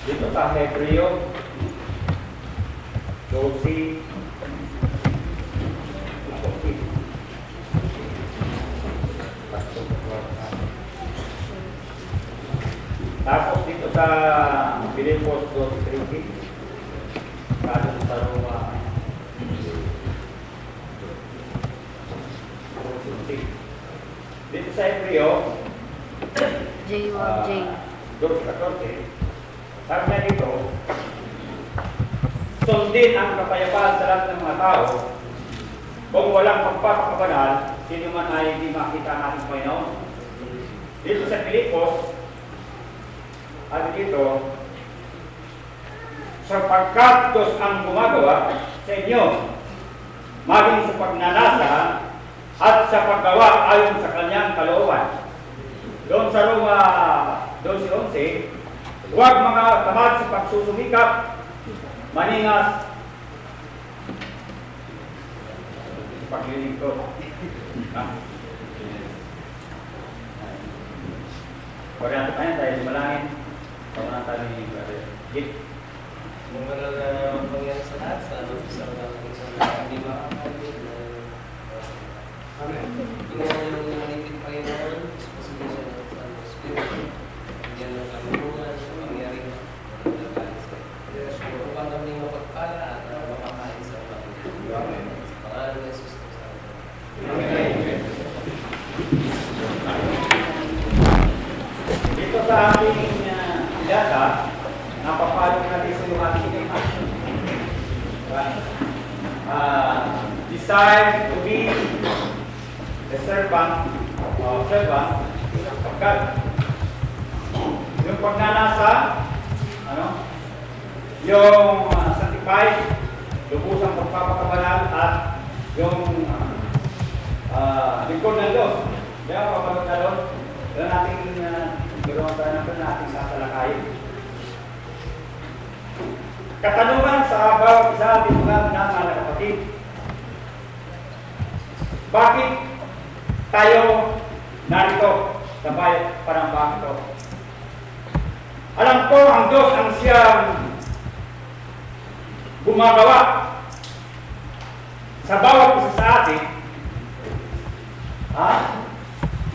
Dito sa Hebreo 12. Tapos dito sa Filipos 2:13. Kado sa Roma. Dito sa Hebreo J1J. 2:14. Sabi niya dito, sundin ang kapayapaan sa lahat ng mga tao. Kung walang pagpapakabanal, sino man ay hindi makita ang ating Panginoon. Dito sa Filipos, at dito, sapagkat Diyos ang gumagawa sa inyo, maging sa pagnanasa at sa paggawa ayon sa kanyang kalooban. Doon sa Roma 12:11, huwag mga tamad sa pagsusumikap, maningas, paglilingkod. Pagkanta pa yan tayo malangin, pagkanta tayo ni Brother Git. Mga pangyayari sa lahat, sa hindi makakalimutan na ginawa niya ng nalipid Panginoon, susunod siya ng Espiritu, bigyan ng kamulungan sa pangyayari ng upang kami mapagpala at makakain sa Panginoon. Sa pangalan ng Jesus Cristo. Amen. Dito sa ating data, napapalo natin sa yung ating decide to be a servant of God. Yung pagnanasa, yung sanctified, lubusang pagpapakabanal at yung lingkod ng Diyos. Kaya papalot na doon, kailan natin gawin tayo na ating sasalakayin. Katanungan sa bawat isa ating mga minamahal na kapatid. Bakit tayo narito sa bayan parang ito? Alam ko ang Diyos ang siyang gumagawa sa bawat isa sa atin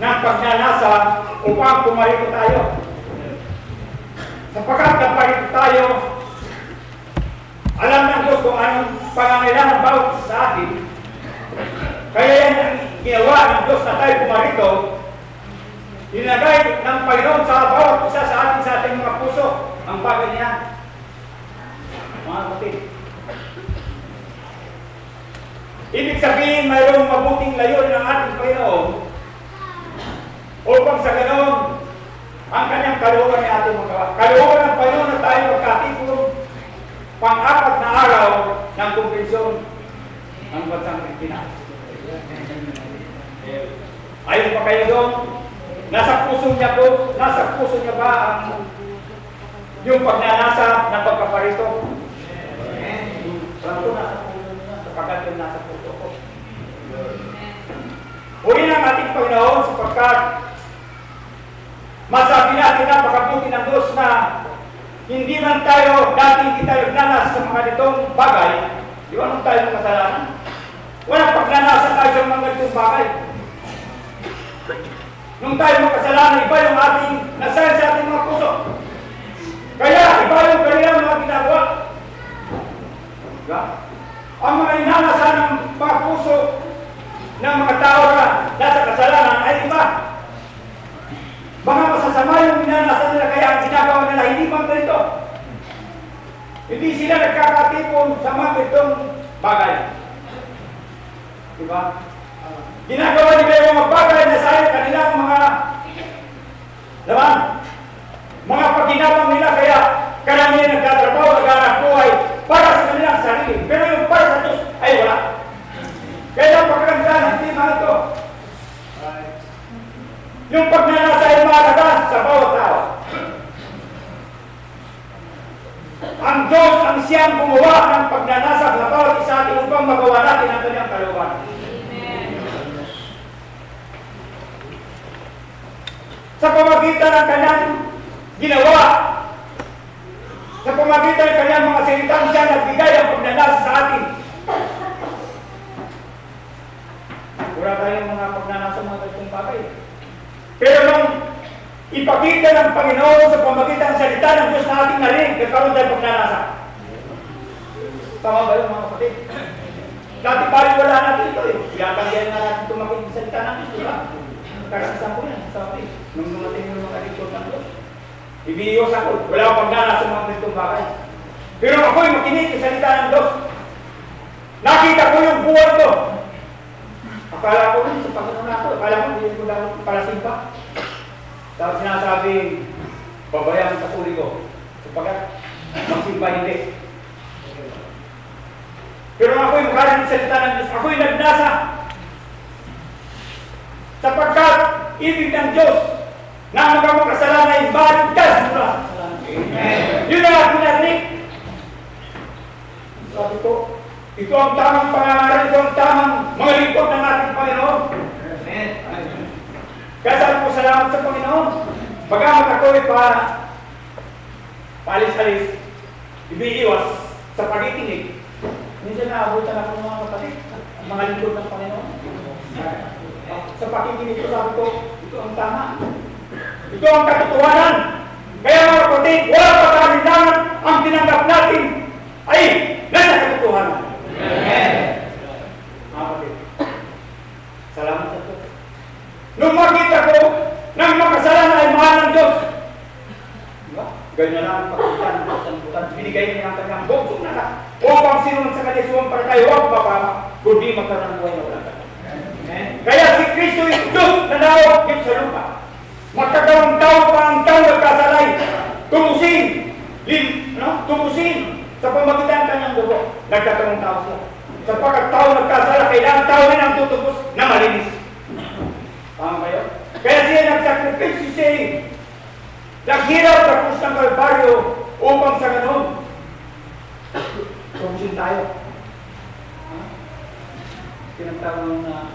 ng pagnanasa upang pumarito tayo. Sapagkat naparito tayo, alam ng Diyos kung anong pangangailangan ng bawat isa sa atin. Kaya yan ang ginawa ng Diyos na tayo pumarito. Dinagay ng Panginoon sa bawat isa sa ating mga puso ang bagay niya. Mga kapatid. Ibig sabihin, mayroong mabuting layunin ng ating Panginoon upang sa ganoon ang kanyang kalooban niya ating magawa. Kalooban ng Panginoon na tayo magkatipon pang-apat na araw ng kumpensyon ng bansang Pilipinas. Ayon pa kayo doon, nasa puso niya ba ang yung pagnanasa ng pagkaparito? Alam ko nasa puso niya, sapagkat yung nasa puso ko. Uri ng ating Panginoon sapagkat masabi natin na pagkabuti ng Diyos na hindi man tayo dati kita nagnanas sa mga ditong bagay, di ba nung tayo ng kasalanan? Walang pagnanasa tayo sa mga ditong bagay. Nung tayo magkasalanan, iba yung ating nasayan sa ating mga puso. Kaya, iba yung kanilang mga ginagawa. Ang mga inanasa ng mga puso ng mga tao na nasa kasalanan ay iba. Mga masasama yung minanasa nila, kaya ang ginagawa nila hindi pang ganito. Hindi sila nagkakatipon sa mga ganitong bagay. Diba? Ginagawa nila yung mga bagay na sa kanilang mga laman. Mga paginapang nila, kaya karamihan nagtatrabaho, naghanap buhay para sa kanilang sarili. Pero yung para sa Diyos ay wala. Kaya ang pagkaganda ng tema ito, yung pagnanasa ay mahalaga sa bawat tao. Ang Diyos ang siyang gumawa ng pagnanasa sa bawat isa atin upang magawa natin ang kanyang kalooban. Sa pamagitan ng kanyang ginawa, Pero nung ipakita ng Panginoon sa pamagitan ng salita ng Diyos na ating narinig, nagkaroon tayo pagnanasa. Tama ba yun mga kapatid? Dati pala wala natin ito eh. Iatanggihan na natin tumakit ng salita ng Diyos, di ba? Karanasan ko yan, sabi. Nung dumating yung mga lingkod ng Diyos. Ibiyos ako, wala akong pagnanasa mga ganitong bagay. Pero ako'y makinig sa salita ng Diyos. Nakita ko yung buwan ko. Akala ko rin sa Panginoon ako. Akala ko hindi ko dapat palasimpa. Tapos sinasabing, babayan sa puli ko. Sapagkat, magsimba hindi. Pero ako'y makarinig sa salita ng Diyos. Ako'y nagnasa. Sapagkat, ibig ng Diyos na ang mga kasalanan ay maligtas mula sa kasalanan. Yun ang aking narinig. Sabi ko, ito ang tamang pangangaral, ito ang tamang mga lingkod ng ating Panginoon. Kaya sabi ko, salamat sa Panginoon. Bagamat ako'y paalis-alis, ibiiwas sa pagikinig. Minsan naabutan ako ng mga kapatid, mga lingkod ng Panginoon. Sa pakikinig ko, sabi ko, ito ang tama. Ito ang katotohanan. Kaya mga kapatid, wala pa kalindangan ang tinanggap natin ay nasa katotohanan. Mga kapatid, salamat sa Diyos. Nung makita ko ng makasalanan ay mahal ng Diyos, diba? Ganyan lang ang pagkitan ng Diyos ng butan. Binigay niya ang kanyang buksong na upang sinunod sa kanya suwang para tayo, huwag mapama, kundi magkaroon ng buhay na walang kanya. Kaya si Kristo yung Diyos na nawag dito sa lupa. Magkagawang tao pa ang tao nagkasalay. Tumusin sa pamagitan ng kanyang dugo. Nagkagawang tao siya. Sapagkat tao nagkasala, kailangan tao rin ang tutubos na malinis. Tama ba yun? Kaya siya nagsakripisyo siya. Naghirap sa krus ng Kalbaryo upang sa ganun. Tumusin tayo. Pinagtawang na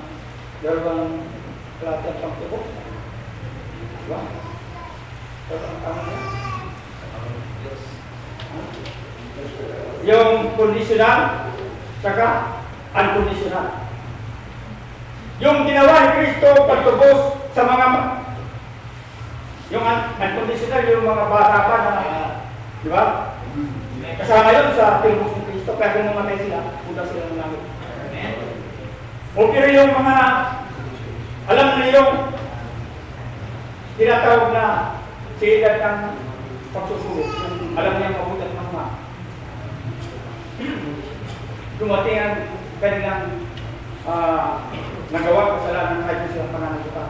dalawang klase ang pagtubos. Diba? Tama niya? Yung conditional, saka unconditional. Yung ginawa ni Kristo pagtubos sa mga yung unconditional, yung mga bata pa na, di ba? Kasama yun sa tinubos ni Kristo, kaya kung mamatay sila, punta sila ng langit. O pero yung mga, alam na yung tinatawag na sila ng pagsusunod, alam niya mabuti at mga dumating ang kanilang nagawa kasalanan kahit silang pananagutan.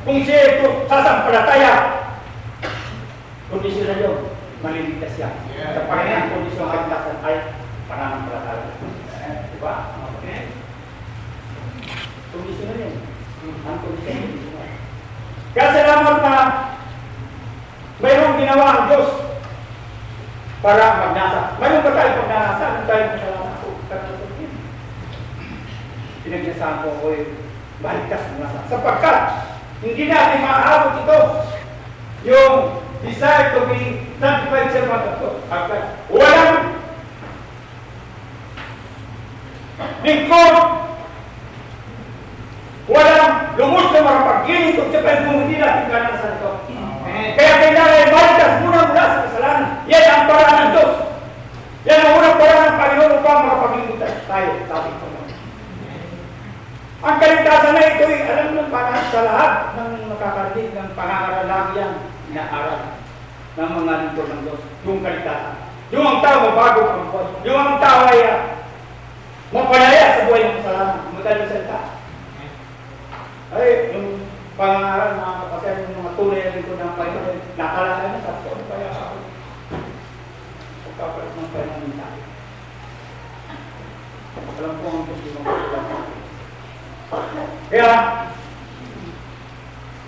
Kung siya ito sasampalataya, kondisyon na yun, maliligtas siya. Sa Panginoon, kondisyon ng kaligtasan ay pananampalataya. Diba? Kondisyon na yun. Ang kondisyon. Kaya salamat na mayroong ginawa ang Diyos para magnasa. Mayroon ba tayo pagnanasa? Ano tayo masalamat ko? Pinagnasahan ko ako maligtas ng nasa. Sapagkat hindi natin maaabot ito yung desire to be sanctified servant of God. Walang lingkod, walang lumos na makapag-giling kung hindi natin kananasan ito. Kaya kailangan ay maligtas muna sa kasalanan. Yan ang paraan ng Diyos. Yan ang unang paraan ng Panginoon upang makapag-giligtas tayo sa ating Panginoon. Ang kaligtasan na ito ay alam ng paraan sa lahat ng nakakarinig ng pangangaralagian na aral ng mga lingkod ng Diyos. Yung kaligtasan. Yung ang tao mabago ang buhay. Yung ang tao ay mapalaya sa buhay ng kasalanan. Madaling salita. Ay, yung pangangaral mga kapatid, yung mga tunay na lingkod ng Panginoon, nakalala na sa Panginoon. Kaya ako, pagkapalit ng Panginoon tayo. Alam ko ang Panginoon. Kaya,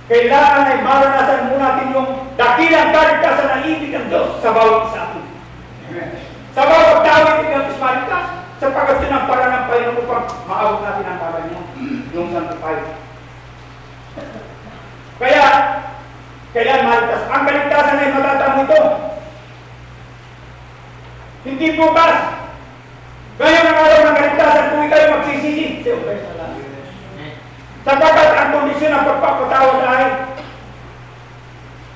kailangan ay maranasan muna natin yung dakilang kaligtasan ng ibig ng Diyos sa bawat isa atin. Sa bawat tao, ibig ng Diyos maligtas, sapagkat sinampara ng Panginoon upang maabot natin ang bagay niya, yung sanctified. Kaya, kailangan maligtas. Ang kaligtasan ay matatamo ito. Hindi bukas. Ngayon ang araw ng kaligtasan, kung ikaw magsisisi, sapagkat ang kondisyon ng pagpapatawad ay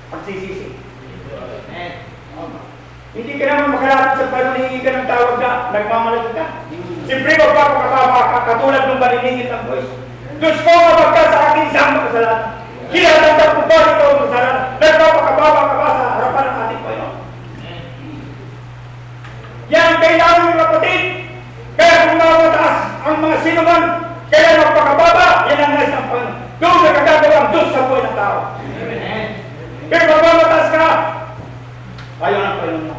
pagsisisi. Hindi ka naman makalapit sa panuningin ka ng tawag na nagmamalag ka. Siyempre, magpapakatama ka katulad ng maniningin ng Diyos. Diyos ko, mabag ka sa aking isang makasalanan. Kinatanggap ko ba ito ang makasalanan? Nagpapakababa ka ba sa harapan ng ating Panginoon? Yan kailangan ng kapatid. Kaya kung mataas ang mga sinuman, kaya magpakababa, yan ang nais ng Panginoon. Doon nakagagawa ang Diyos sa buhay ng tao. Kaya magpapataas ka, ayaw ng Panginoon mo.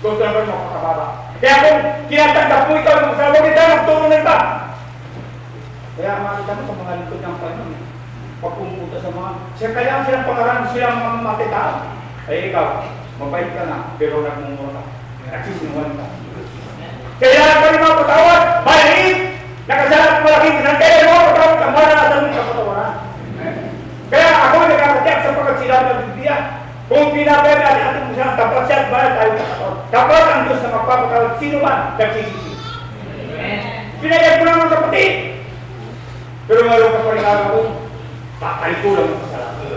Gusto naman magpakababa. Kaya kung kinatanggap mo ikaw, sa huwag ito, magturo na iba. Kaya makita mo sa mga lingkod ng Panginoon, pagpumunta sa mga, kaya silang pangaran, silang mga matitao. Ay ikaw, mabait ka na, pero nagmumura ka. Nagsisinungan ka. Kailangan ka rin mga patawad, maliit, nakasalat malaking kisang, kaya mga patawad ka, maranasan mo sa patawaran. Kaya ako nagkakatiyak sapagkat sila ng Biblia. Kung pinapayag natin ating isang tapat siya at balat tayo kakatawad. Tapat ang Diyos na magpapatawad, sino man nagsisisi. Pinayag ko naman kapatid. Pero mayroon ka pa rin ako, tatalikulang mo sa salamat.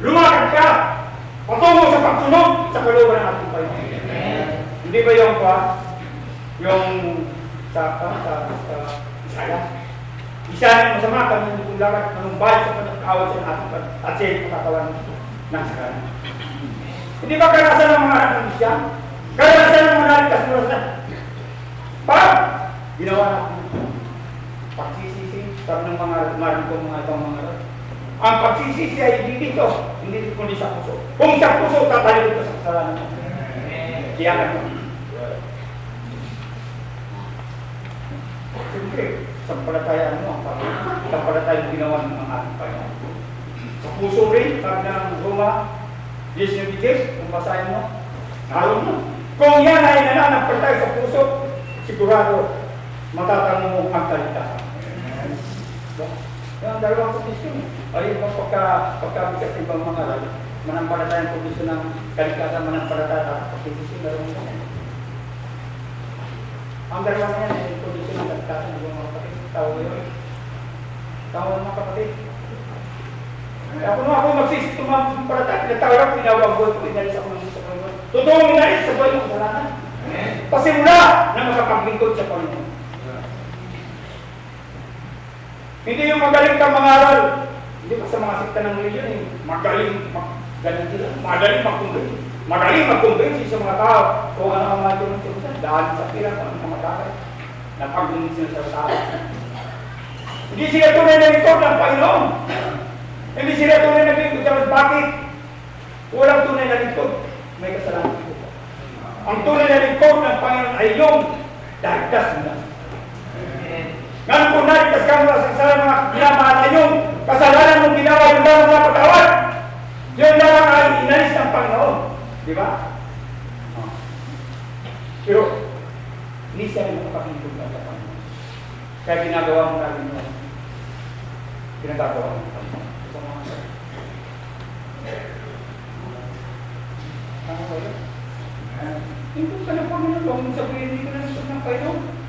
Lumakad ka, patungo sa pagsunod sa kalooban ng ating Panginoon. Hindi ba yung yung sa Isaya? Isa na masama kami ng lakad, anong bahay sa pagkakawad sa ating at siya yung pagkakawan ng sakana. Hindi ba karanasan ng mga anak ng Isya? Karanasan ng mga nalikas mo sa parang ginawa natin. Pagsisisi, sabi ng mga maraming kong mga ibang mga rin. Ang pagsisisi ay hindi dito, hindi kundi sa puso. Kung sa puso, tatayo dito sa kasalanan mo. Kiyakan mo. Siyempre, sampalatayaan mo ang Panginoon. Sampalatayaan ginawa ng mga ating Panginoon. Sa puso rin, sabi ng Roma, 10:10, kung basahin mo, naroon mo. Kung yan ay nananampalatay sa puso, sigurado, matatango mo ang kaligtasan. Yung dalawang kondisyon. Ayun po pagkabigat ng ibang mga ral, manampalatayang kondisyon ng kaligtasan, manampalatayang pagsisisi, dalawang kondisyon. Ang dalawang yan ay kondisyon ng kaligtasan ng mga kapatid. Tawag yun. Tawag mga kapatid. Kaya kung ako magsisisi, manampalatayang, pinatawag, pinawag ko, inalis ako ng sa Panginoon. Totoong inalis sa buhay ng kasalanan. Pasimula na makapaglingkod sa Panginoon. Hindi yung magaling kang mangaral. Hindi pa sa mga sikta ng religion eh. Magaling mag-convince. Magaling mag-convince sa mga tao kung ano ang mga tunong-tunong. Dahil sa pira kung ano mamatay. Napag-convince sila sa tao. Hindi sila tunay na lingkod ng Panginoon. Hindi sila tunay na lingkod. Bakit? Walang tunay na lingkod. May kasalanan dito. Ang tunay na lingkod ng Panginoon ay yung dagdas nila. Ngayon kung naritas ka mula sa kasalanan mga ginamahal yung kasalanan mong ginawa yung lang mga patawad, yun lang ay inalis ng Panginoon. Di ba? Pero, hindi siya yung makapagintog na sa Panginoon. Kaya ginagawa mo natin yun. Ginagawa mo natin yun. Tama ba yun? Hindi ka na Panginoon. Huwag mong sabihin, hindi ka na gusto ng Panginoon.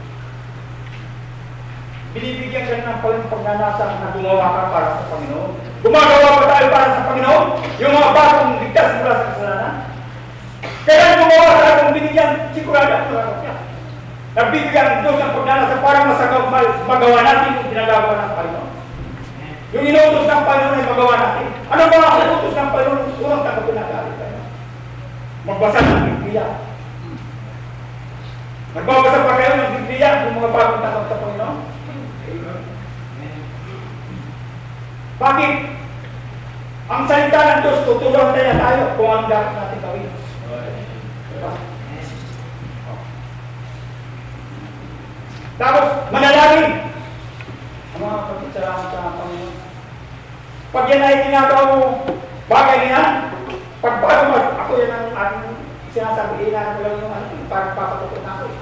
Binibigyan ka ng pagnanasa na gumawa ka para sa Panginoon. Gumagawa pa tayo para sa Panginoon? Yung mga bagong ligtas mula sa kasalanan? Kaya gumawa tayo kung binigyan, sigurado ang mga siya. Nagbibigyan ang Diyos ng pagnanasa para magawa natin yung ginagawa ng Panginoon. Yung inuutos ng Panginoon ay magawa natin. Ano ba ang inuutos ng Panginoon? Unang tanggapin natin tayo. Magbasa ng Biblia. Nagbabasa pa kayo ng Biblia yung mga bagong tanggap sa Panginoon? Bakit? Ang salita ng Diyos, tutulungan na tayo kung ang dapat natin gawin. Diba? Tapos, manalangin. Ang mga kapatid, salamat sa Panginoon. Pag yan ay ginagawa mo, bagay niya, pag bago ako yan ang aking sinasabi, na lang yung parang papatukot na ako.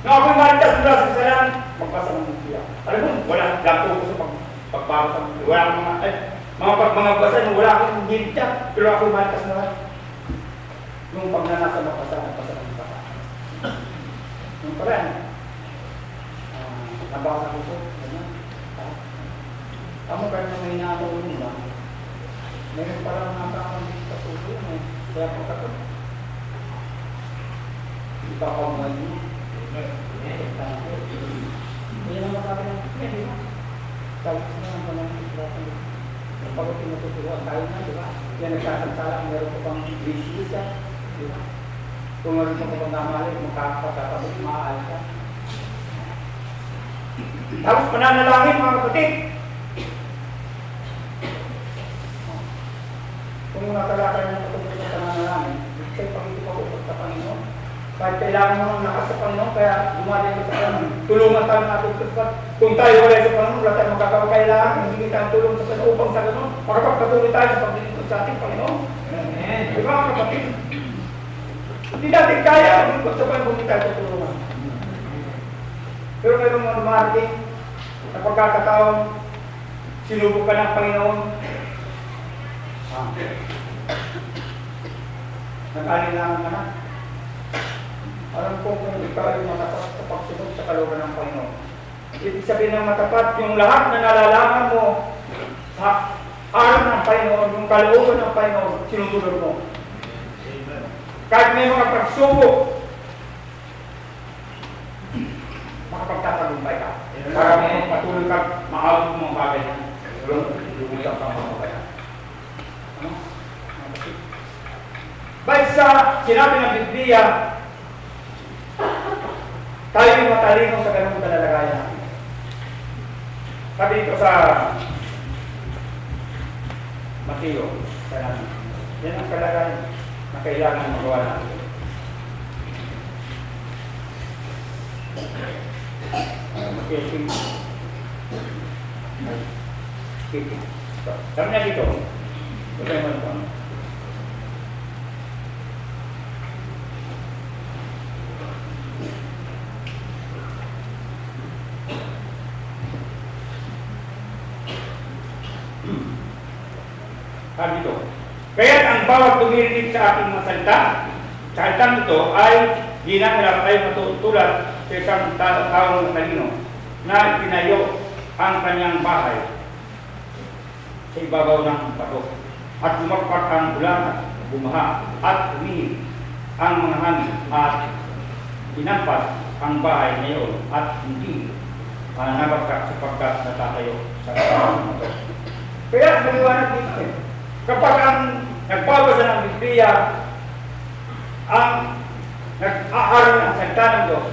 Nung ako'y maritas mula sa kasalanan, magbasa ng Biblia. Alam mo, wala lang ko sa pagbasa ng Biblia. Wala mga basa nung wala akong hilig dyan, pero ako'y maritas na lang. Yung pagnanasa ng basa ng basa. Yung pala, nabasa ko po. Tama ka na may natulong ba? Meron parang nakakambit sa tulong eh. Kaya po ka po. Ipapamay mo. Kaya naman sabi ng di ba? Sabi ko na naman ng pagod tinututuruan tayo na, di ba? Yan nagsasansala, meron ko pang business yan, di ba? Kung meron ko pang namali, makakapagkakabot, maaalis ka. Tapos pananalangin mga kapatid. Kung nakalakay na patungkol sa pananalangin, sa'yo pag-itipagutot sa Panginoon. Kahit kailangan mo ng lakas sa Panginoon, kaya dumating ko sa Panginoon. Tulungan tayo natin. Kung tayo wala sa Panginoon, wala tayo magkakailangan, hindi tayo tulong sa Panginoon upang sa Panginoon. Makapagpatuloy tayo sa paglilingkod sa ating Panginoon. Amen. Di ba mga kapatid? Hindi natin kaya, kung sa Panginoon, hindi tayo tutulungan. Pero mayroong mga dumarating na pagkakataon, sinubok ka ng Panginoon. Nag-alilangan ka na. Alam ko kung ikaw ay matapat sa pagsunod sa kalooban ng Panginoon. Ibig sabihin ng matapat, yung lahat na nalalaman mo sa araw ng Panginoon, yung kalooban ng Panginoon, sinusunod mo. Kahit may mga pagsubok, makapagtatagumpay ka. Para patuloy ka, maawag mo mga bagay yan. Yung isang pamamabayan. Ano? Ba't sa sinabi ng Biblia, tayo yung matalino sa ganung kalalagayan. Sabi dito sa Mateo, yan ang kalagayan na kailangan magawa natin. Sabi na dito, sabi mo ito. Sabi dito, kaya ang bawat tumirinig sa ating mga salita, salitang ito ay ginagawa tayo matutulad sa isang taong matalino na itinayo ang kanyang bahay sa ibabaw ng bato at lumakpak ang ulan at bumaha at umihip ang mga hangin at tinampas ang bahay ngayon at hindi nabagsak sapagkat natatayo sa bato. Kaya maliwanag dito eh. Kapag ang nagbabasa ng Biblia, ang nag-aaral ng salita ng Diyos,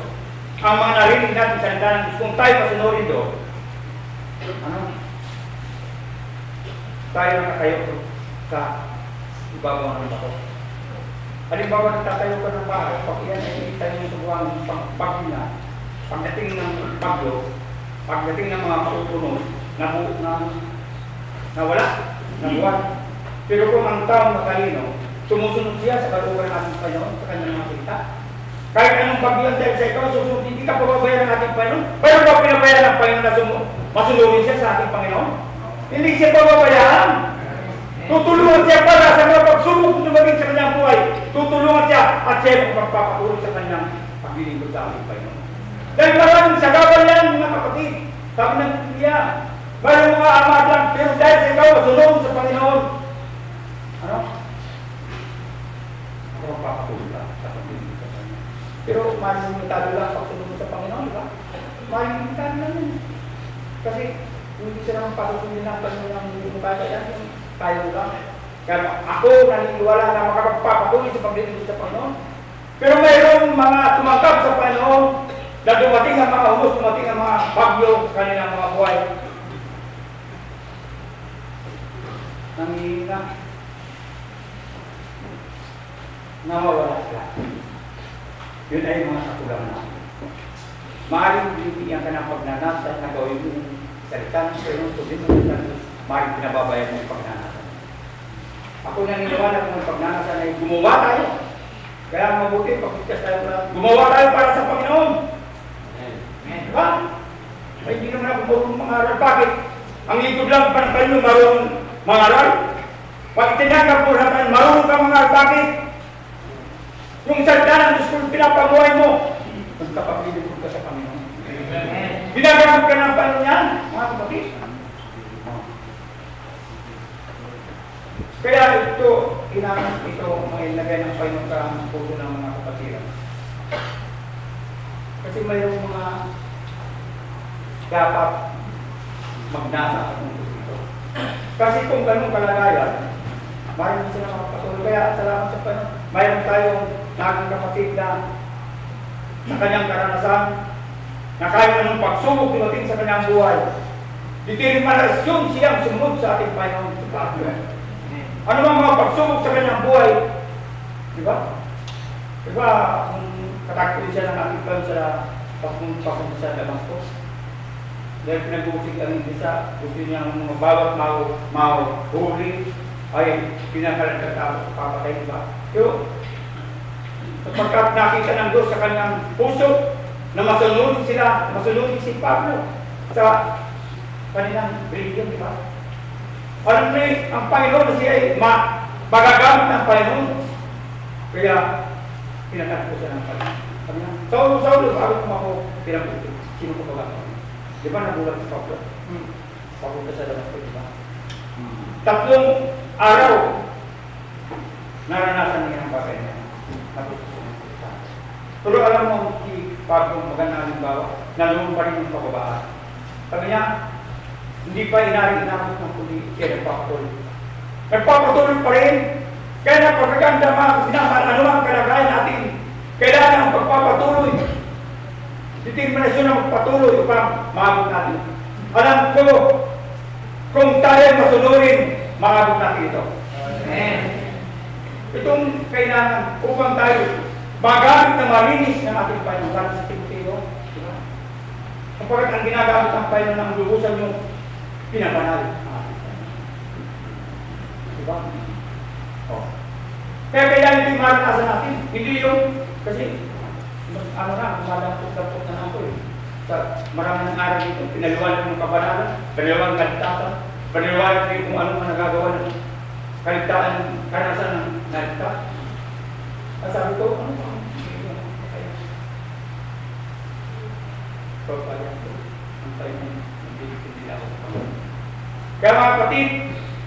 ang mga narinig natin sa salita ng Diyos, kung tayo pasunurin doon, ano? Tayo nakatayo sa ibabaw ng bato. Halimbawa, nagtatayo ka ng bahay, pag iyan ay tayo ng subuang pagpagina, pagdating ng bagyo, pagdating ng mga matutunog, nawala, nabuwan. Pero kung ang taong matalino, sumusunod siya sa kalooban ng ating Panginoon, sa kanyang mga salita. Kahit anong bagyan dahil sa ikaw, susunod, hindi ka pababayan ng ating Panginoon. Pero kung pinabayan ng Panginoon na masunodin siya sa ating Panginoon, hindi siya pababayaan. Tutulungan siya para sa mga pagsubok na maging sa kanyang buhay. Tutulungan siya at siya magpapatuloy sa kanyang paglilingkod sa ating Panginoon. Dahil maraming sagabal yan, mga kapatid. Sabi ng Biblia, mayroong mga ama lang, pero dahil sa ikaw, masunod sa Panginoon. Ano? Ako magpapatuloy ka sa paglilingkod sa Panginoon. Pero maraming limitado lang pagsunod sa Panginoon, di ba? Maraming limitado lang yun. Kasi hindi sila naman patutunin ng Panginoon ng kaya yan, tayo lang. Kaya ako naniniwala na makapagpapatuloy sa paglilingkod sa Panginoon. Pero mayroong mga tumanggap sa Panginoon na dumating ang mga humus, dumating ang mga bagyo sa kanilang mga buhay. Nangihina. Nawawala sila. Yun ay mga kakulangan natin. Maaaring bibigyan ka ng pagnanasa na gawin yung salita ng Panginoon, sabihin mo sa Diyos, maaaring pinababayan mo yung pagnanasa. Ako naniniwala kung ang pagnanasa na gumawa tayo. Kaya mabuti, pagkikas tayo na gumawa tayo para sa Panginoon. Diba? Ay, hindi naman ako marunong mangaral. Bakit? Ang likod lang pa ng kayo marunong mangaral. Pag tinanggap mo natin, marunong ka mangaral. Bakit? Yung salita ng Diyos kung pinapabuhay mo, magkapaglilipod ka sa Panginoon. Amen. Ginagamit ka ng Panginoon yan, mga kapatid. Kaya ito, kailangan ito mailagay ng Panginoon sa puso ng mga kapatid. Kasi mayroong mga dapat magnasa sa puso ito. Kasi kung ganun kalagayan, mayroon sila makapatuloy. Kaya salamat sa Panginoon. Mayroon tayong naging kapatid na sa kanyang karanasan, na kahit anong pagsubok dumating sa kanyang buhay, determinasyon siyang sumunod sa ating Panginoon sa Panginoon. Ano mang mga pagsubok sa kanyang buhay, di ba? Di ba, kung katakot siya ng ating Panginoon sa papunta sa Damascus, dahil pinag-uusig ang isa, gusto niya mga bawat mahuli, ay pinakalat tapos papatay, di ba? Pero, sapagkat nakita ng Diyos sa kanyang puso, na masunod si Pablo sa kanilang religion, di ba? Alam niyo, ang Panginoon na siya ay magagamit ng Panginoon. Kaya, pinatag ko siya ng Panginoon. Saulo, bago ko ako, pinag-uusig. Sino ko ba ako? Di ba nagulat si Pablo? Papunta sa Damascus, di ba? 3 araw, naranasan niya ang bagay niya. Pero alam mo, si Pablo, maganda halimbawa, nalunod pa rin yung pababaan. Sabi niya, hindi pa inari-inamot ng kundi siya nagpapatuloy. Nagpapatuloy pa rin. Kaya napagaganda mga sinama, ano ang kalagayan natin? Kailangan ang pagpapatuloy. Determinasyon ang pagpatuloy upang maabot natin. Alam ko, kung tayo masunurin, maabot natin ito. Amen. Itong kailangan upang tayo magamit na malinis ng ating Panginoon sa Timoteo. Kapag ang ginagamit ng Panginoon ng lubusan yung pinabanal. Diba? Oh. Kaya kailangan ito yung maranasan natin. Hindi yung, kasi, ano na, kumadampot-dampot na ako eh. Sa marami ng araw dito, pinaliwanag ng kabanalan, pinaliwanag ng kaligtasan, pinaliwanag din kung ano man nagagawa ng kaligtaan, karanasan ng kaligtasan. At sabi ko, ano pa? Kaya mga kapatid,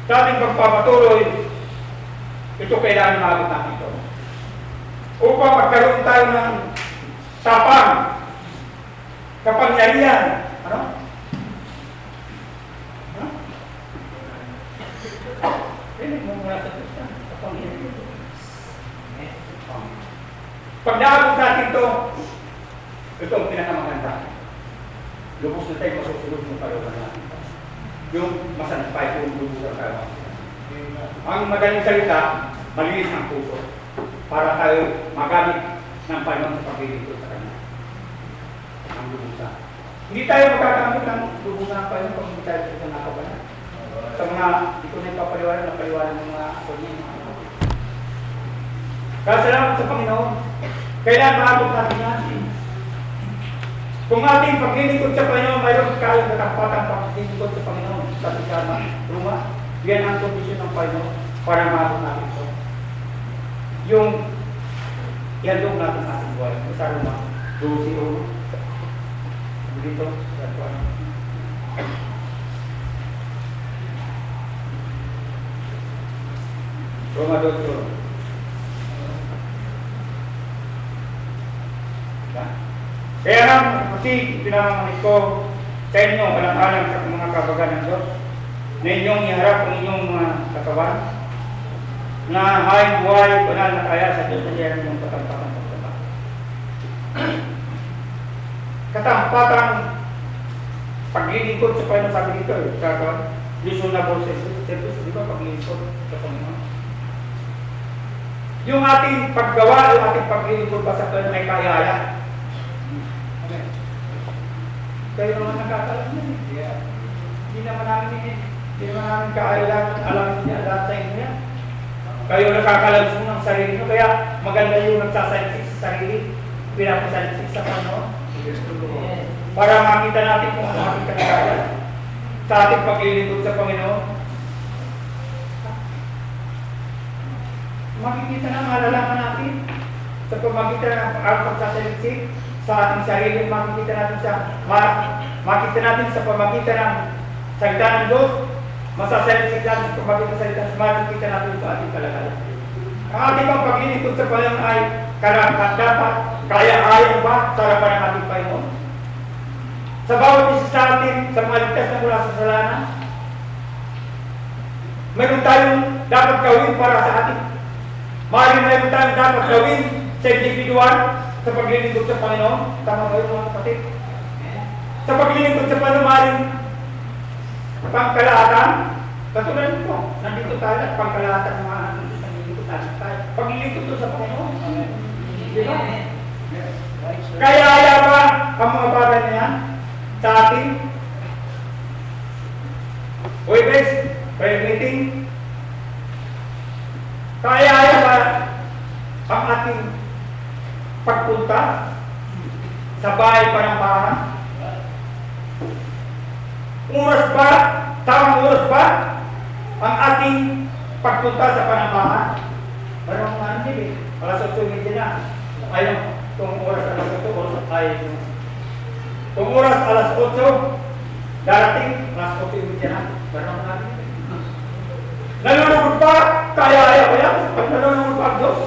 sa ating pagpapatuloy, ito kailangan maabot natin ito. Upang magkaroon tayo ng tapang, kapangyarihan. Ano? Ano? Pinig mo mula sa Diyos na, kapangyarihan. Pag naabot natin ito ang pinakamaganda. Lubos na tayo masusunod ng palawan natin. Yung masanpay kung lubos ang tayo. Ang madaling salita, malinis ang puso para tayo magamit ng Panginoon sa paglilingkod sa Kanya. Ang lubusan. Hindi tayo magagamit ng lubusan ng Panginoon kung hindi tayo sa nakabalan. Sa mga, hindi ko na ipapaliwanan, napaliwanan ng mga ako niya. Kaya salamat sa Panginoon. Kailangan maabot natin yan. Kung ating paglilingkod sa Panginoon, mayroon kayong katapatan paglilingkod sa Panginoon sa Bikama, Roma, yan ang kondisyon ng Panginoon para maabot natin ito. Yung ihandog natin ating buhay. Sa Roma, 12:1. Dito, Roma 12:1. Kaya lang, kasi pinangangalit ko sa inyo, alang-alang sa mga kabagan ng Diyos, na inyong iharap ang inyong mga katawan, na hay buhay, banal na kaya sa Diyos na siya yung katampatan pagkaba. Katampatan, paglilingkod sa Panginoon, sabi dito, kakawan, reasonable service, di ba, paglilingkod sa Panginoon. Yung ating paggawa, yung ating paglilingkod ba sa Panginoon ay kaya-aya. Kayo naman nakakalam yan eh. Hindi naman namin kailangan alam niya lahat sa inyo yan. Kayo nakakalam ng sarili nyo, kaya maganda yung nagsasaliksik sa sarili, pinapasaliksik sa Panginoon. Para makita natin kung ano ating kalagayan sa ating paglilingkod sa Panginoon. Makikita na, malalaman natin sa pamagitan ng pagsasaliksik sa ating sarili, makikita natin sa makita natin sa pamagitan ng salita ng Diyos, masasalita sa pamagitan ng salita ng Diyos, makikita natin sa ating kalagayan. Ang ating pang paglilingkod sa Panginoon ay karapat-dapat, kaya-kaya ba sa harapan ng ating Panginoon? Sa bawat isa sa atin, sa mga ligtas na mula sa kasalanan, mayroon tayong dapat gawin para sa atin. Mayroon tayong dapat gawin sa individual, sa paglilingkod sa Panginoon. Tama kayo mga kapatid. Sa paglilingkod sa Panginoon, mayroon pangkalahatan. Katulad nito, nandito tayo at pangkalahatan ng mga nandito tayo. Paglilingkod sa Panginoon. Di ba? Kaya ba ang mga bagay na yan sa atin? Webes, prayer meeting. Kaya ba ang ating pagpunta sa bahay panambahan? Oras ba, tamang oras ba ang ating pagpunta sa panambahan? Parang ano din eh, alas 8:30 na. Ayun, kung oras alas 8, oras ay kung oras alas 8, darating, alas 8:30 na. Parang ano din eh. Nalulungkot pa, kaya ba yan? Pag nalulungkot pa ang Diyos?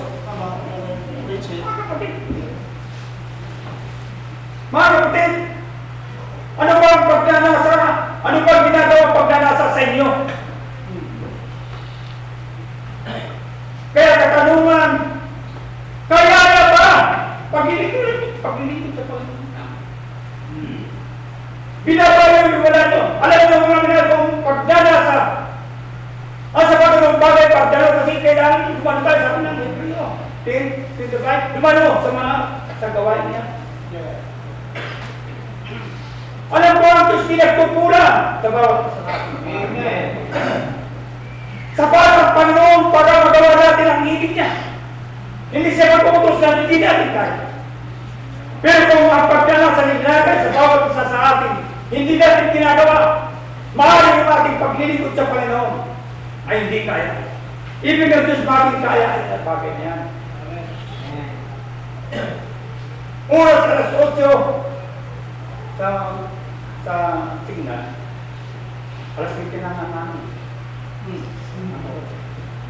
Mga kapatid, ano ba ang pagnanasa? Ano ba ang ginagawa ang pagnanasa sa inyo? Kaya katanungan, kaya ba? Paglilingkod sa Panginoon. Binabayo yung wala nyo. Alam nyo mga minagong pagnanasa. Ang sapat ng bagay pagdalo kasi kailangan dumano tayo sa kanang Hebreo. Dumano sa gawain niya. Alam ko ang Diyos pinagtupulan sa bawat kasalanan. Amen. Sapat ang Panginoon para magawa natin ang ibig niya. Hindi siya magputos na hindi natin kaya. Pero kung ang pagdala sa nilagay sa bawat isa sa atin, hindi natin ginagawa, maaaring yung ating paglilingkod sa Panginoon ay hindi kaya. Ibig ng Diyos maging kaya ay bagay na yan. Oras alas 8 sa signal, alas 20 na naman.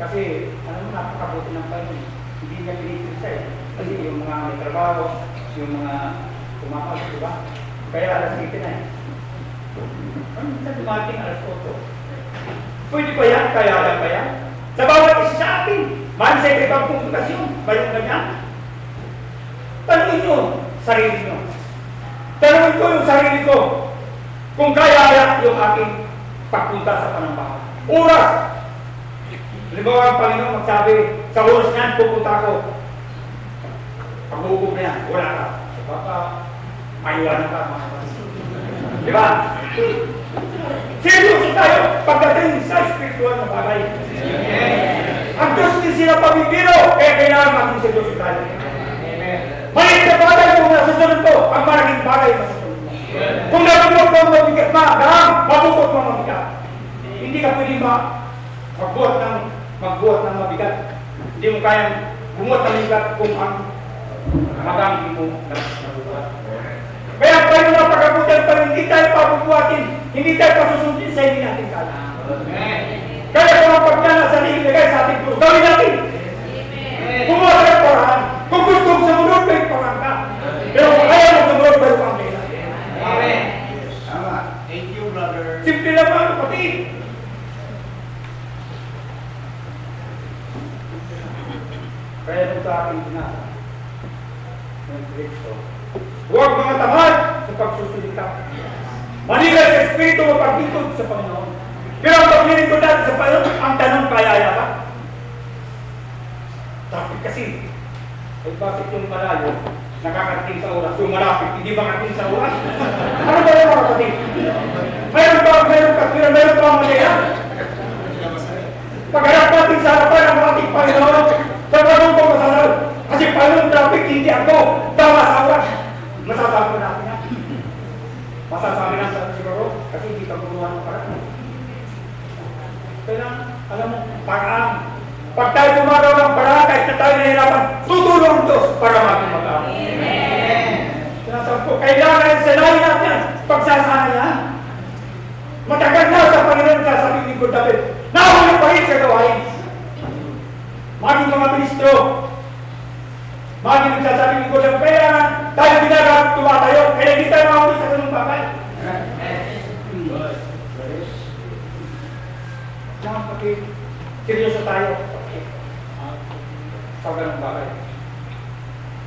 Kasi, alam mo, napakabuti ng Panginoon. Hindi niya pinitin siya eh. Kasi yung mga may trabaho, yung mga kumakalas, di ba? Kaya alas 20 na eh. Ano sa dumating alas 8? Pwede ba yan? Kaya ba yan? Sa bawat isa sa atin, man sa ibang komunikasyon, bayong ganyan. Tanungin nyo, sarili nyo. Tanungin ko yung sarili ko, kung kaya yung aking pagpunta sa panambahan. Oras! Halimbawa ang Panginoon magsabi, sa oras niyan, pupunta ko. Pag-uupog na yan, wala ka. Baka, maiwanan ka, mga kapatid. Di ba? Seryoso tayo pagdating sa spiritual na bagay. Ang Diyos din sila pabibiro, kaya kailangan maging seryoso tayo. Maliit na bagay kung nasusunod ko, ang malaking bagay masusunod mo. Kung nabukot mo ang mabigat na, mabukot mo ang mabigat. Hindi ka pwede magbuhat ng mabigat. Hindi mo kayang bumuhat ng mabigat kung ang magamit mo nabubuhat. Kaya tayo na pagkabutan pa hindi tayo pabubuhatin, hindi tayo pasusundin sa hindi natin kaya. Kaya kung ang pagkana sa nilagay sa ating puso, gawin natin. Kumuha ka ng paraan. Kung gusto mo sumunod, may paraan ka. Pero kung ayaw mo sumunod, may paraan ka. Amen. Tama. Thank you, brother. Simple lang mga kapatid. Kaya nung sa aking binasa ng Kristo, huwag mga tamad sa pagsusulita. Manila sa Espiritu mapagtitod sa Panginoon. Pero ang paglilingkod natin sa Panginoon, ang tanong kaya ba? Tapos kasi, ay bakit yung malayo, nakakarating sa oras, yung malapit, hindi ba karating sa oras? Ano ba yung mga kapatid? Mayroon ba ang manila? Pagharap natin sa harapan ng ating Panginoon, sa Panginoon ko masasal. Kasi Panginoon traffic, hindi ako. Tama sa oras. Masasabi natin yan. Masasabi natin siguro, kasi hindi ka gumawa ng paraan. Kaya, alam mo, paraan. Pag tayo gumagawa ng paraan, kahit na tayo nahirapan, tutulong ang Diyos para maging mag-awa. Sinasabi ko, kailangan sanayin natin pagsasana yan. Matagal na sa Panginoon sasabing lingkod natin. Nahuli pa rin sa gawain. Maging mga ministro, maging nagsasabing lingkod natin. Kaya tayo ginagawa tumatayo. Kaya hindi tayo mahuli sa ganung bagay. Jangan pakai seryoso tayo. Sa ganung bagay.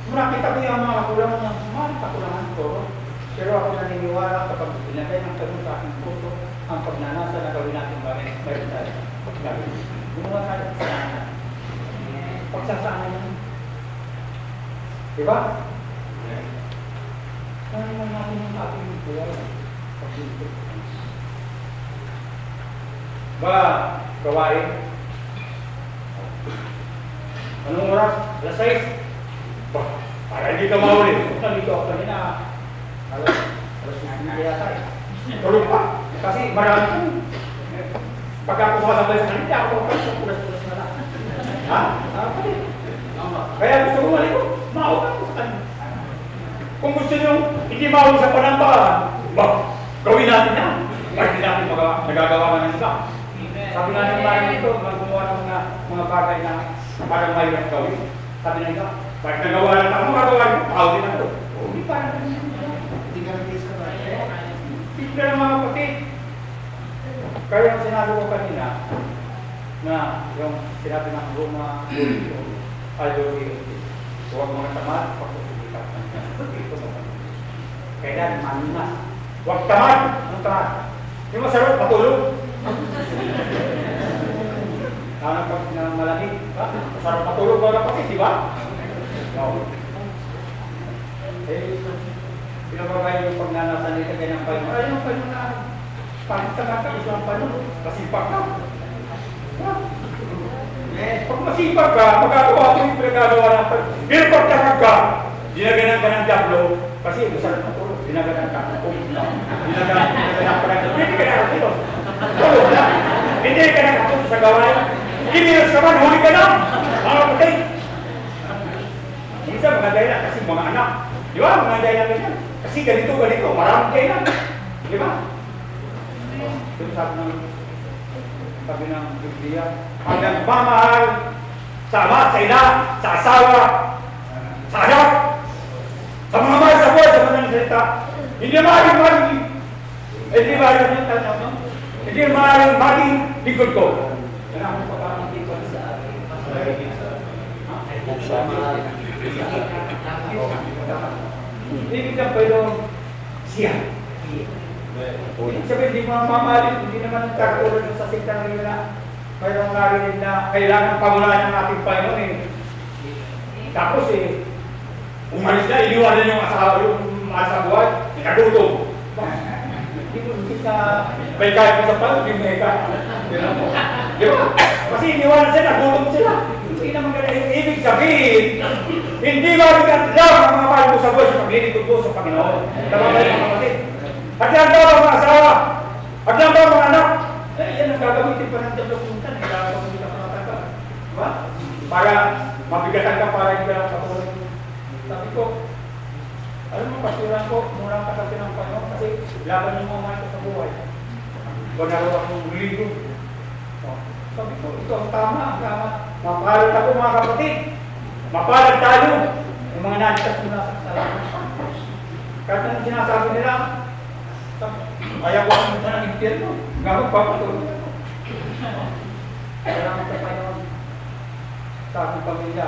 Muna kita ko yung mga kulangan ng mga kakulangan ko. Pero ako naniniwala kapag pinagay ng tanong sa aking puso, ang pagnanasa na gawin natin bagay, mayroon tayo. Gumawa tayo sa sana. Pagsasana yan. Diba? Kaya naman natin ang ating buhay. Pag-ibig. Ba, gawain? Anong oras? Alas 6? Para hindi ka mahuli. Nandito ako kanina. Alas 9 na yata eh. Tulog pa. Kasi marami ko. Pag ako sumasabay sa kanila, ako pulas-pulas na lang. Ha? Kaya gusto ko mali ko. Mauna ko sa kanila. Kung gusto nyo, hindi mahuli sa panambahan, gawin natin na. Bakit hindi natin nagagawa na ng iba? Sabi nga ng bayan nito, gumawa ng mga bagay na parang mahirap gawin. Sabi na ito, bakit nagawa na tayo, magagawa nyo, paulit na ito. Hindi parang hindi ka nag-is ka ba? Simple ng mga kapatid. Kaya yung sinabi ko kanina, na yung sinabi ng Roma, huwag mga tamad, pagkukulikat ng ito. Kailan, maninas. Huwag tamad! Anong tamad? Yung masarap, matulog. Tanang pag malamig, masarap matulog ba kapatid, di ba? No. Pinababay yung pagnanasa nila kaya ng paano. Ay, yung paano na pagtangat ang isang paano, masipag ka. Pag masipag ka, magagawa ko yung pinagagawa ng paano. Pero pag takag ka, dinaganan ka ng diablo, kasi masarap matulog, dinaganan ka. Dinaganan ka ng diablo, hindi ka na dito. Tulog na. Hindi ka na katulog sa gawain. Kimilos ka man, huli ka na. Mga kapatid. Minsan mga dahilan kasi mga anak. Di ba? Mga dahilan ganyan. Kasi ganito, maraming dahilan. Di ba? Ito sabi ng Biblia, ang nagmamahal sa ama, sa ina, sa asawa, sa anak, sa mga mahal sa buhay, sa mga nangsalita. Hindi maaaring hindi maaaring maging lingkod ko. Kailangan ko pa parang lingkod sa akin. Ibig sabihin yung siya. Ibig sabihin, hindi mo mamahalin, hindi naman nagkakaroon sa sikta ng na mayroong narinig na kailangan pamulaan ng ating Panginoon eh. Tapos umalis na, iniwanan yung asawa, yung asa buhay, nagutong. Hindi ka, may kahit mo sa palo, hindi mo di ba? Kasi iniwanan sila, nagutong sila. Hindi naman ganyan. Ibig sabihin, hindi mabigat lang ang mga mahal mo sa buhay sa paglilingkod mo sa Panginoon. Tama ba yung mga kapatid? At yan daw ang mga asawa, at yan daw ang mga anak. Yan ang gagamitin pa ng Diablo punta. Gagamitin ka pa ng diba? Para mabigatan ka para hindi ka lang patuloy. Sabi ko, alam mo, pasuran ko, murang katatin ng Panginoon kasi laban yung mga mahal ko sa buhay. Panarawak ng linggo. Sabi ko, ito ang tama, ang tama. Mapalad ako mga kapatid. Mapalad tayo. Yung mga nanitas mo nasa kasalanan. Kahit anong sinasabi nila, ayaw ko ang muna ng impyerno. Gawag pa patulog. Salamat sa Panginoon. Sa aking pamilya,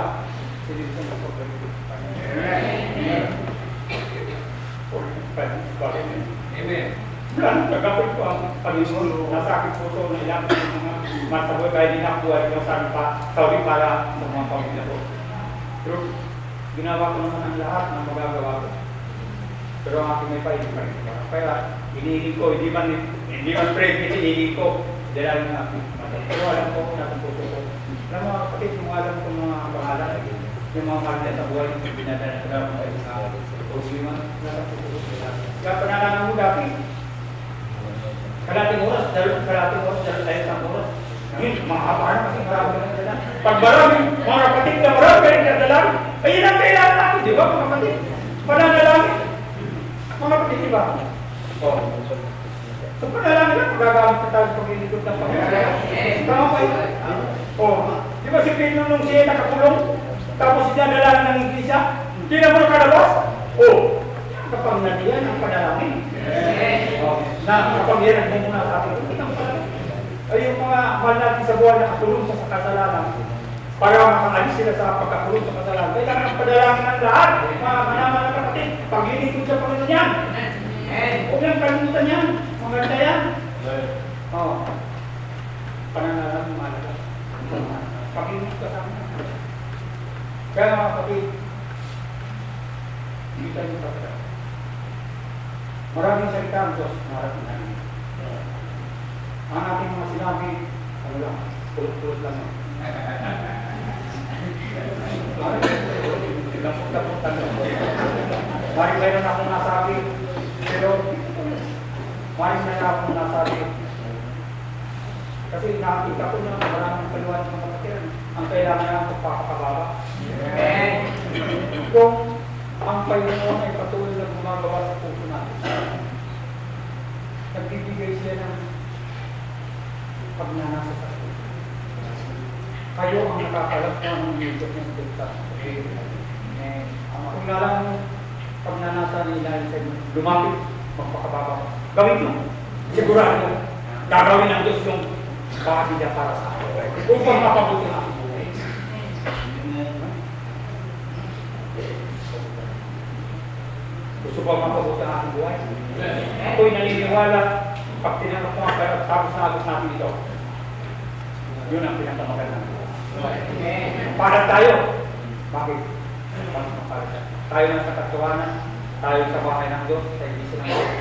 sinisan sa pagkakas. Amen. Nagkapit ko ang Panginoon. Nasa aking puso na ilang mga masaboy kaya din ako ay saan pa sabi para sa mga pamilya ko. Pero ginawa ko naman ang lahat ng magagawa ko. Pero ang aking may paibig. Kaya hinihiling ko, hindi man pray, kasi hinihiling ko dahil ng aking mata. Pero alam ko kung natin puso ko. Alam mga kapatid, kung alam ko mga pangalan, yung mga market sa buhay, pinadala ko lang kayo sa Usiman, nasa puso ko sila. Kaya panalanan mo dati, kalating oras, kalating oras. Ngayon, mahaba na kasi marami ka na dala. Pag marami, mga kapatid na marami ka na dala, ayun ang kailangan natin, di ba mga kapatid? Pananalangin. Mga kapatid, di ba? Oh. So, panalangin lang, magagamit na tayo sa paglilingkod ng Panginoon. Tama ba yun? Oh. Di ba si Pedro nung siya nakakulong? Tapos sinadalangin ng iglesia? Hindi na mo nakalabas? Oh. Kapag nandiyan ang panalangin. Oh. Na kapag yan ang muna sa atin. Ay yung mga mahal natin sa buwan na katulong sa kasalanan para makaalis sila sa pagkakulong sa kasalanan. Kailangan ang panalangin ng lahat. Mga manaman na kapatid, paglilingkod sa Panginoon yan. Huwag lang kalimutan yan. Maganda yan. Oo. Pananalang mahalaga. Paglilingkod ka sa amin. Kaya mga kapatid, hindi tayo magkakita. Maraming salita ang Diyos na harapin namin. Ang ating mga sinabi, ano lang, pulot-pulot lang. Lapot-lapotan lang. Maring mayroon akong nasabi, pero maring mayroon akong nasabi. Kasi nakakita ko na maraming kaluhan ng mga kapatiran. Ang kailangan na pagpapakababa. Kung ang Panginoon ay patuloy na gumagawa sa puso natin, nagbibigay siya ng pagnanasa sa atin. Kayo ang nakakalagpuan ng YouTube ng Pagkat. Kung nalang pagnanasa nila sa lumapit, magpakababa. Gawin mo. Sigurado. Gagawin ng Diyos yung bahagya para sa akin. Upang mapabuti ang buhay. Gusto ko mapabuti ang aking buhay? Ako'y naniniwala pag tinanong ko ang tapos na agos natin ito. Yun ang pinakamaganda. Para tayo. Bakit? Tayo na sa katuwanan, tayo sa bahay ng Diyos, sa iglesia ng Diyos.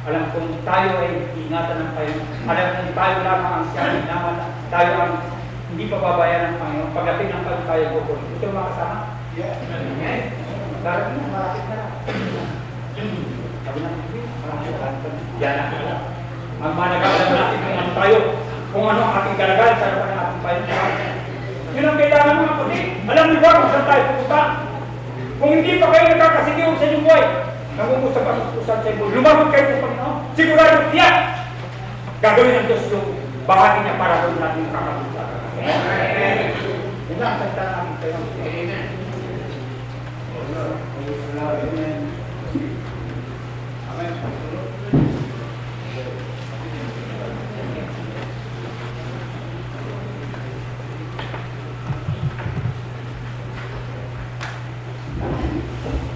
Alam kung tayo ay ingatan ng Panginoon. Alam kung tayo lamang ang siya inaman, tayo ang hindi pababayan ng Panginoon. Pagdating ng Panginoon tayo bukod. Ito ang makasama? Darating na, marapit na lang. Sabi natin, marapit na lang. Yan na. Ang managalan natin kung ano tayo, kung ano ang ating kalagalan sa harapan ng ating Panginoon. Yun ang kailangan mga kapatid. Alam niyo ba kung saan tayo pupunta? Kung hindi pa kayo nagkakasigiw sa inyong buhay, nangungusap ang utusan sa inyo, lumabot kayo sa Panginoon, sigurado tiyak, gagawin ng Diyos yung bahagi niya para doon natin kakabutan. Yun lang, salita namin kayo.